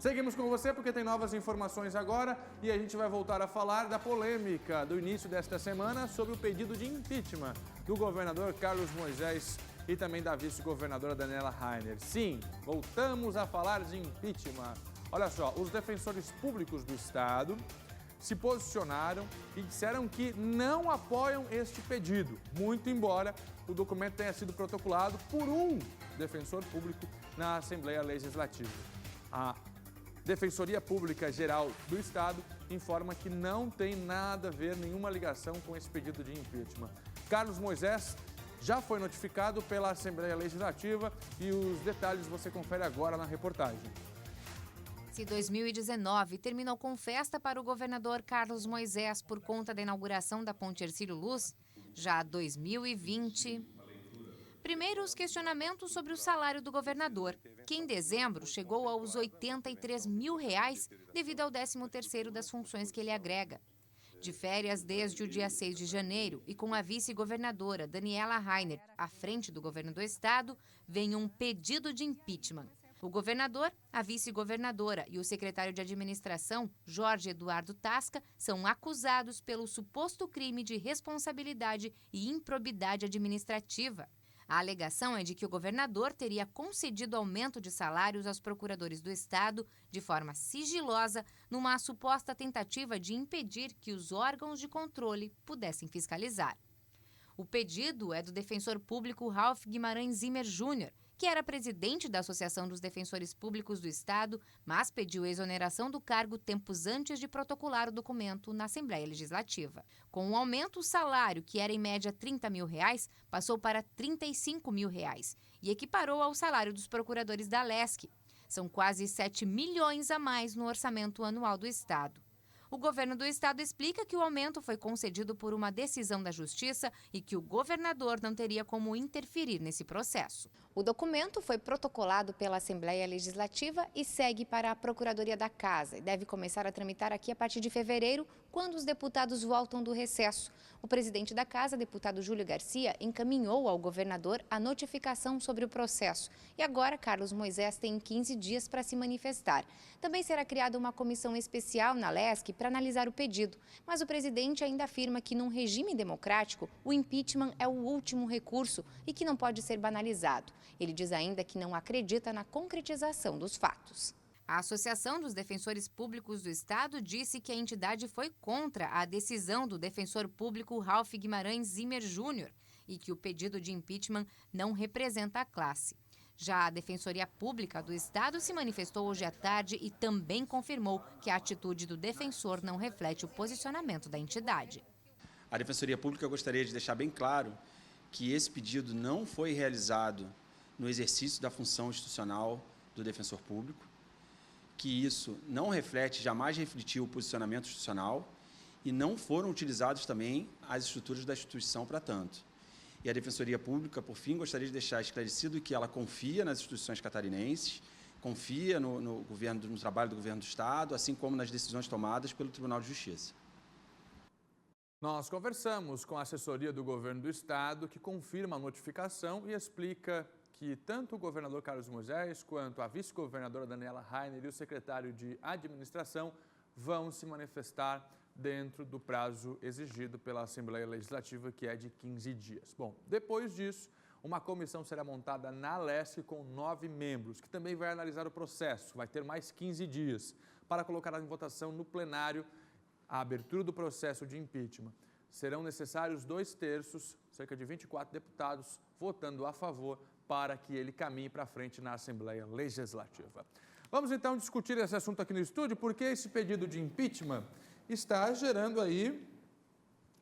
Seguimos com você porque tem novas informações agora e a gente vai voltar a falar da polêmica do início desta semana sobre o pedido de impeachment do governador Carlos Moisés e também da vice-governadora Daniela Rainer. Sim, voltamos a falar de impeachment. Olha só, os defensores públicos do Estado se posicionaram e disseram que não apoiam este pedido, muito embora o documento tenha sido protocolado por um defensor público na Assembleia Legislativa. A Defensoria Pública Geral do Estado informa que não tem nada a ver, nenhuma ligação com esse pedido de impeachment. Carlos Moisés já foi notificado pela Assembleia Legislativa e os detalhes você confere agora na reportagem. Se 2019 terminou com festa para o governador Carlos Moisés por conta da inauguração da Ponte Hercílio Luz, já 2020... Primeiro, os questionamentos sobre o salário do governador, que em dezembro chegou aos R$ 83 mil devido ao 13º das funções que ele agrega. De férias desde o dia 6 de janeiro e com a vice-governadora Daniela Rainer à frente do governo do estado, vem um pedido de impeachment. O governador, a vice-governadora e o secretário de administração, Jorge Eduardo Tasca, são acusados pelo suposto crime de responsabilidade e improbidade administrativa. A alegação é de que o governador teria concedido aumento de salários aos procuradores do Estado de forma sigilosa, numa suposta tentativa de impedir que os órgãos de controle pudessem fiscalizar. O pedido é do defensor público Ralph Guimarães Zimmer Júnior, que era presidente da Associação dos Defensores Públicos do Estado, mas pediu exoneração do cargo tempos antes de protocolar o documento na Assembleia Legislativa. Com o aumento, o salário, que era em média R$ 30 mil, passou para R$ 35 mil e equiparou ao salário dos procuradores da Lesc. São quase 7 milhões a mais no orçamento anual do Estado. O governo do estado explica que o aumento foi concedido por uma decisão da Justiça e que o governador não teria como interferir nesse processo. O documento foi protocolado pela Assembleia Legislativa e segue para a Procuradoria da Casa e deve começar a tramitar aqui a partir de fevereiro, quando os deputados voltam do recesso. O presidente da Casa, deputado Júlio Garcia, encaminhou ao governador a notificação sobre o processo. E agora, Carlos Moisés tem 15 dias para se manifestar. Também será criada uma comissão especial na Lesc para analisar o pedido. Mas o presidente ainda afirma que, num regime democrático, o impeachment é o último recurso e que não pode ser banalizado. Ele diz ainda que não acredita na concretização dos fatos. A Associação dos Defensores Públicos do Estado disse que a entidade foi contra a decisão do defensor público Ralph Guimarães Zimmer Júnior e que o pedido de impeachment não representa a classe. Já a Defensoria Pública do Estado se manifestou hoje à tarde e também confirmou que a atitude do defensor não reflete o posicionamento da entidade. A Defensoria Pública gostaria de deixar bem claro que esse pedido não foi realizado no exercício da função institucional do defensor público, que isso não reflete, jamais refletiu o posicionamento institucional e não foram utilizados também as estruturas da instituição para tanto. E a Defensoria Pública, por fim, gostaria de deixar esclarecido que ela confia nas instituições catarinenses, confia no trabalho do governo do Estado, assim como nas decisões tomadas pelo Tribunal de Justiça. Nós conversamos com a assessoria do governo do Estado, que confirma a notificação e explica que tanto o governador Carlos Moisés quanto a vice-governadora Daniela Rainer e o secretário de administração vão se manifestar dentro do prazo exigido pela Assembleia Legislativa, que é de 15 dias. Bom, depois disso, uma comissão será montada na Lesc com 9 membros, que também vai analisar o processo. Vai ter mais 15 dias para colocar em votação no plenário a abertura do processo de impeachment. Serão necessários 2/3, cerca de 24 deputados, votando a favor para que ele caminhe para frente na Assembleia Legislativa. Vamos então discutir esse assunto aqui no estúdio, porque esse pedido de impeachment está gerando aí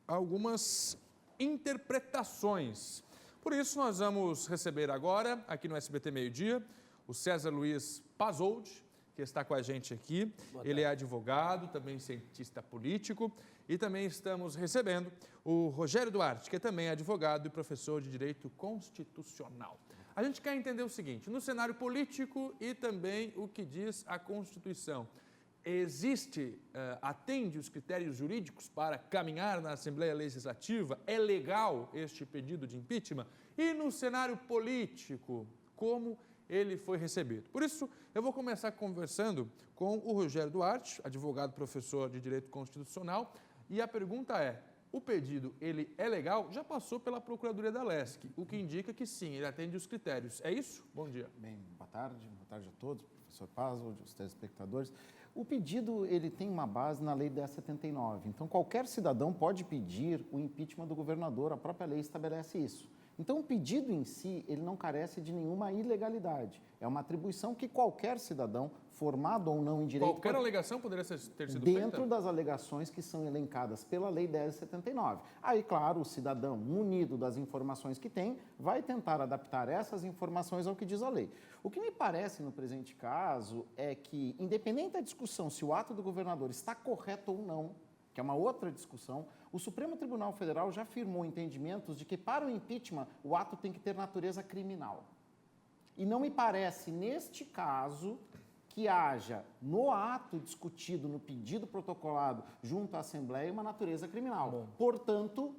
algumas interpretações. Por isso, nós vamos receber agora, aqui no SBT Meio Dia, o César Luiz Pasoldi, que está com a gente aqui. Ele é advogado, também cientista político, e também estamos recebendo o Rogério Duarte, que é também advogado e professor de Direito Constitucional. A gente quer entender o seguinte, no cenário político e também o que diz a Constituição. Atende os critérios jurídicos para caminhar na Assembleia Legislativa? É legal este pedido de impeachment? E no cenário político, como ele foi recebido. Por isso, eu vou começar conversando com o Rogério Duarte, advogado professor de Direito Constitucional, e a pergunta é: o pedido, ele é legal? Já passou pela Procuradoria da Lesc, o que indica que sim, ele atende os critérios. É isso? Bom dia. Bem, boa tarde a todos, professor Pazzo, os telespectadores. O pedido, ele tem uma base na Lei 1079, então qualquer cidadão pode pedir o impeachment do governador, a própria lei estabelece isso. Então o pedido em si, ele não carece de nenhuma ilegalidade, é uma atribuição que qualquer cidadão, formado ou não em direito... Qualquer alegação poderia ter sido feita? Dentro das alegações que são elencadas pela Lei 1079. Aí, claro, o cidadão, munido das informações que tem, vai tentar adaptar essas informações ao que diz a lei. O que me parece no presente caso é que, independente da discussão se o ato do governador está correto ou não, que é uma outra discussão, o Supremo Tribunal Federal já firmou entendimentos de que, para o impeachment, o ato tem que ter natureza criminal. E não me parece, neste caso, que haja, no ato discutido, no pedido protocolado junto à Assembleia, uma natureza criminal. Portanto,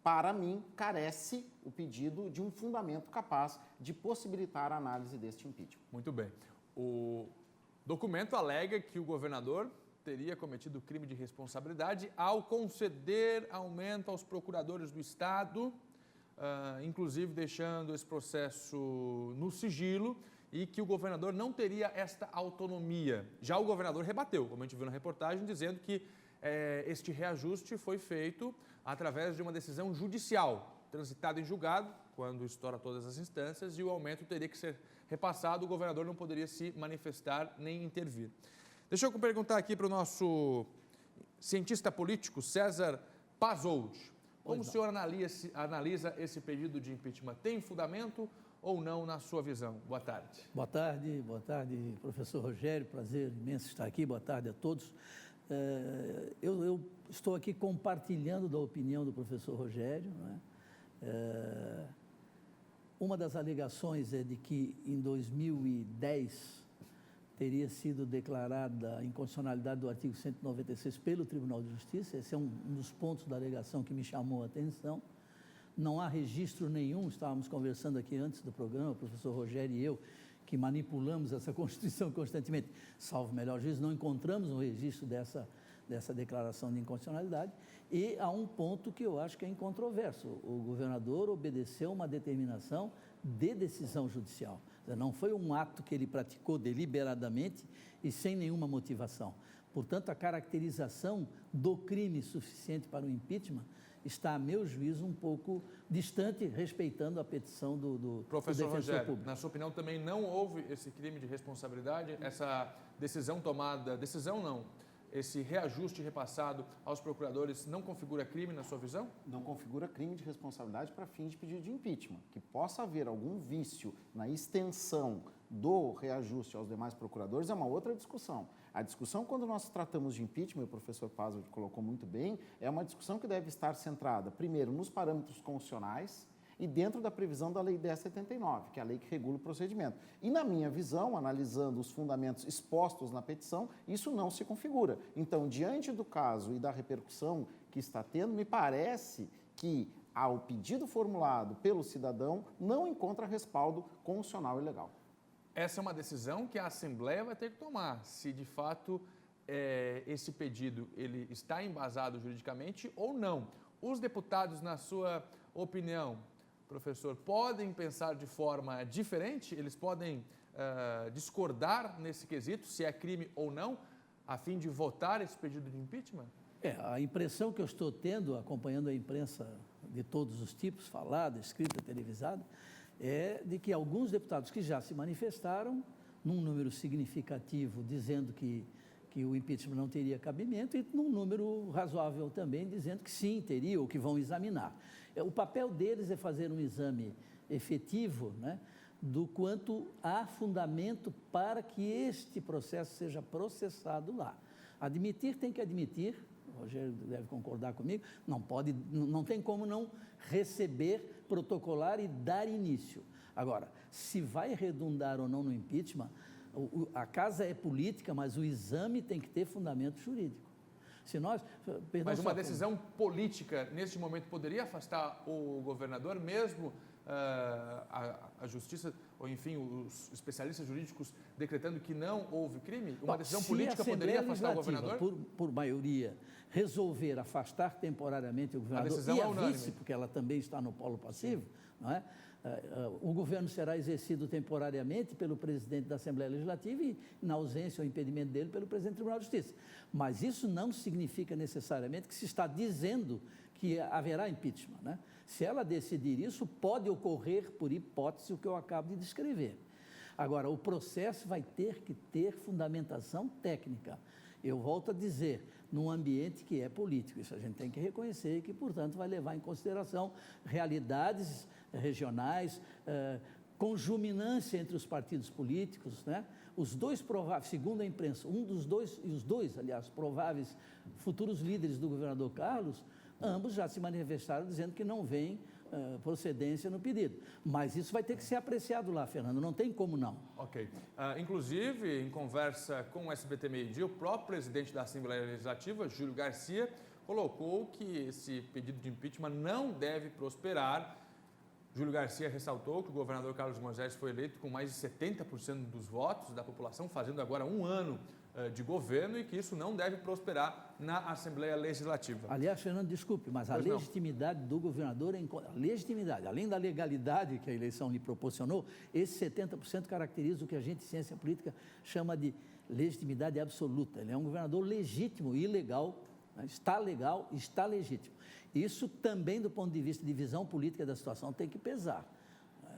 para mim, carece o pedido de um fundamento capaz de possibilitar a análise deste impeachment. Muito bem. O documento alega que o governador teria cometido crime de responsabilidade ao conceder aumento aos procuradores do Estado, inclusive deixando esse processo no sigilo, e que o governador não teria esta autonomia. Já o governador rebateu, como a gente viu na reportagem, dizendo que este reajuste foi feito através de uma decisão judicial, transitada em julgado, quando estoura todas as instâncias, e o aumento teria que ser repassado, o governador não poderia se manifestar nem intervir. Deixa eu perguntar aqui para o nosso cientista político, César Pazzold. Como o senhor analisa esse pedido de impeachment? Tem fundamento ou não na sua visão? Boa tarde. Boa tarde, professor Rogério, prazer imenso estar aqui, boa tarde a todos. Eu estou aqui compartilhando da opinião do professor Rogério, não é? Uma das alegações é de que em 2010 teria sido declarada a inconstitucionalidade do artigo 196 pelo Tribunal de Justiça. Esse é um dos pontos da alegação que me chamou a atenção. Não há registro nenhum, estávamos conversando aqui antes do programa, o professor Rogério e eu, que manipulamos essa Constituição constantemente. Salvo melhor juízo, não encontramos um registro dessa declaração de inconstitucionalidade. E há um ponto que eu acho que é incontroverso. O governador obedeceu uma determinação de decisão judicial. Não foi um ato que ele praticou deliberadamente e sem nenhuma motivação. Portanto, a caracterização do crime suficiente para o impeachment está, a meu juízo, um pouco distante, respeitando a petição do Professor defensor Rogério, público. na sua opinião, também não houve esse crime de responsabilidade? Essa decisão tomada, esse reajuste repassado aos procuradores não configura crime na sua visão? Não configura crime de responsabilidade para fins de pedido de impeachment. Que possa haver algum vício na extensão do reajuste aos demais procuradores é uma outra discussão. A discussão, quando nós tratamos de impeachment, o professor Pazzo colocou muito bem, é uma discussão que deve estar centrada, primeiro, nos parâmetros constitucionais e dentro da previsão da Lei 1079, que é a lei que regula o procedimento. E, na minha visão, analisando os fundamentos expostos na petição, isso não se configura. Então, diante do caso e da repercussão que está tendo, me parece que o pedido formulado pelo cidadão não encontra respaldo constitucional e legal. Essa é uma decisão que a Assembleia vai ter que tomar, se de fato esse pedido ele está embasado juridicamente ou não. Os deputados, na sua opinião, professor, podem pensar de forma diferente? Eles podem discordar nesse quesito, se é crime ou não, a fim de votar esse pedido de impeachment? A impressão que eu estou tendo, acompanhando a imprensa de todos os tipos, falada, escrita, televisada, é de que alguns deputados que já se manifestaram, num número significativo, dizendo que o impeachment não teria cabimento, e num número razoável também, dizendo que sim, teria, ou que vão examinar. O papel deles é fazer um exame efetivo, né, do quanto há fundamento para que este processo seja processado lá. Admitir tem que admitir, o Rogério deve concordar comigo, não tem como não receber, protocolar e dar início. Agora, se vai redundar ou não no impeachment, a casa é política, mas o exame tem que ter fundamento jurídico. Mas uma decisão política, neste momento, poderia afastar o governador, mesmo a justiça ou enfim, os especialistas jurídicos decretando que não houve crime? Uma Bom, decisão se política a Assembleia poderia afastar o Legislativa, governador? por maioria, resolver afastar temporariamente o governador decisão e é a unânime. vice, porque ela também está no polo passivo, não é? O governo será exercido temporariamente pelo presidente da Assembleia Legislativa e, na ausência ou impedimento dele, pelo presidente do Tribunal de Justiça. Mas isso não significa necessariamente que se está dizendo que haverá impeachment, né? Se ela decidir isso, pode ocorrer, por hipótese, o que eu acabo de descrever. Agora, o processo vai ter que ter fundamentação técnica. Eu volto a dizer, num ambiente que é político. Isso a gente tem que reconhecer e que, portanto, vai levar em consideração realidades regionais, conjuminância entre os partidos políticos, né? Os dois prováveis, segundo a imprensa, os dois, aliás, prováveis futuros líderes do governador Carlos, ambos já se manifestaram dizendo que não vem procedência no pedido. Mas isso vai ter que ser apreciado lá, Fernando, não tem como não. Ok. Inclusive, em conversa com o SBT Meio Dia, o próprio presidente da Assembleia Legislativa, Júlio Garcia, colocou que esse pedido de impeachment não deve prosperar. Júlio Garcia ressaltou que o governador Carlos Moisés foi eleito com mais de 70% dos votos da população, fazendo agora um ano de governo e que isso não deve prosperar na Assembleia Legislativa. Aliás, Fernando, desculpe, mas a legitimidade do governador, a legitimidade, além da legalidade que a eleição lhe proporcionou, esse 70% caracteriza o que a gente, em ciência política, chama de legitimidade absoluta. Ele é um governador legítimo e legal, né? Está legal e está legítimo. Isso também, do ponto de vista de visão política da situação, tem que pesar.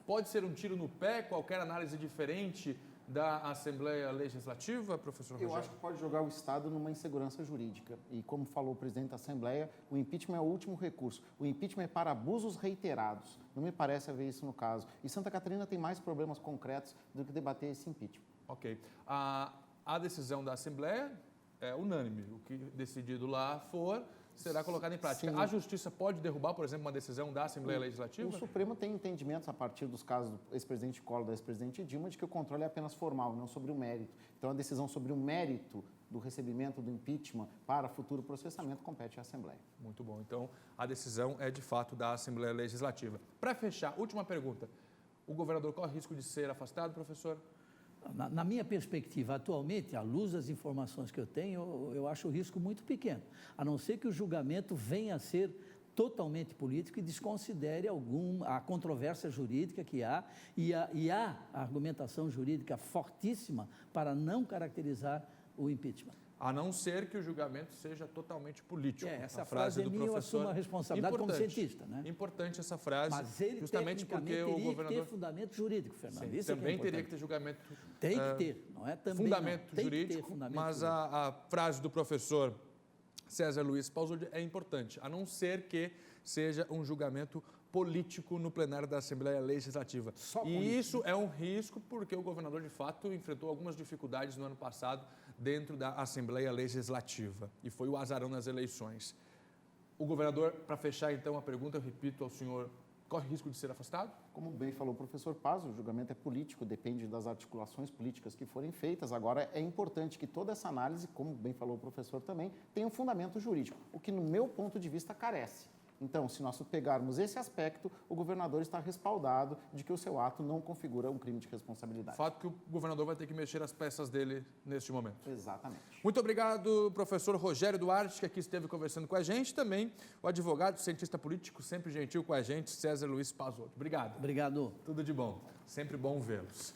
Pode ser um tiro no pé, qualquer análise diferente da Assembleia Legislativa, professor Rogério? Eu acho que pode jogar o Estado numa insegurança jurídica. E como falou o presidente da Assembleia, o impeachment é o último recurso. O impeachment é para abusos reiterados. Não me parece haver isso no caso. E Santa Catarina tem mais problemas concretos do que debater esse impeachment. Ok. A decisão da Assembleia é unânime. O que decidido lá for será colocado em prática. Sim. A Justiça pode derrubar, por exemplo, uma decisão da Assembleia Legislativa? O Supremo tem entendimentos a partir dos casos do ex-presidente Collor e da ex-presidente Dilma de que o controle é apenas formal, não sobre o mérito. Então, a decisão sobre o mérito do recebimento do impeachment para futuro processamento compete à Assembleia. Muito bom. Então, a decisão é de fato da Assembleia Legislativa. Para fechar, última pergunta. O governador corre risco de ser afastado, professor? Na minha perspectiva, atualmente, à luz das informações que eu tenho, eu acho o risco muito pequeno, a não ser que o julgamento venha a ser totalmente político e desconsidere a controvérsia jurídica que há, e há argumentação jurídica fortíssima para não caracterizar o impeachment. A não ser que o julgamento seja totalmente político. Essa frase é minha, eu assumo a responsabilidade como cientista, né? Importante essa frase, mas ele justamente porque o governador teria que ter fundamento jurídico, Fernando. Sim, isso também é que é teria que ter julgamento. Tem que ter, não é também fundamento não. Tem jurídico, que ter fundamento mas jurídico. a frase do professor César Luiz Pausudi é importante, a não ser que seja um julgamento político no plenário da Assembleia Legislativa. E isso é um risco porque o governador, de fato, enfrentou algumas dificuldades no ano passado dentro da Assembleia Legislativa e foi o azarão nas eleições. O governador, para fechar então a pergunta, eu repito ao senhor, corre risco de ser afastado? Como bem falou o professor Paz, o julgamento é político, depende das articulações políticas que forem feitas. Agora, é importante que toda essa análise, como bem falou o professor também, tenha um fundamento jurídico, o que, no meu ponto de vista, carece. Então, se nós pegarmos esse aspecto, o governador está respaldado de que o seu ato não configura um crime de responsabilidade. Fato que o governador vai ter que mexer as peças dele neste momento. Exatamente. Muito obrigado, professor Rogério Duarte, que aqui esteve conversando com a gente. Também o advogado, cientista político, sempre gentil com a gente, César Luiz Pausudi. Obrigado. Obrigado. Tudo de bom. Sempre bom vê-los.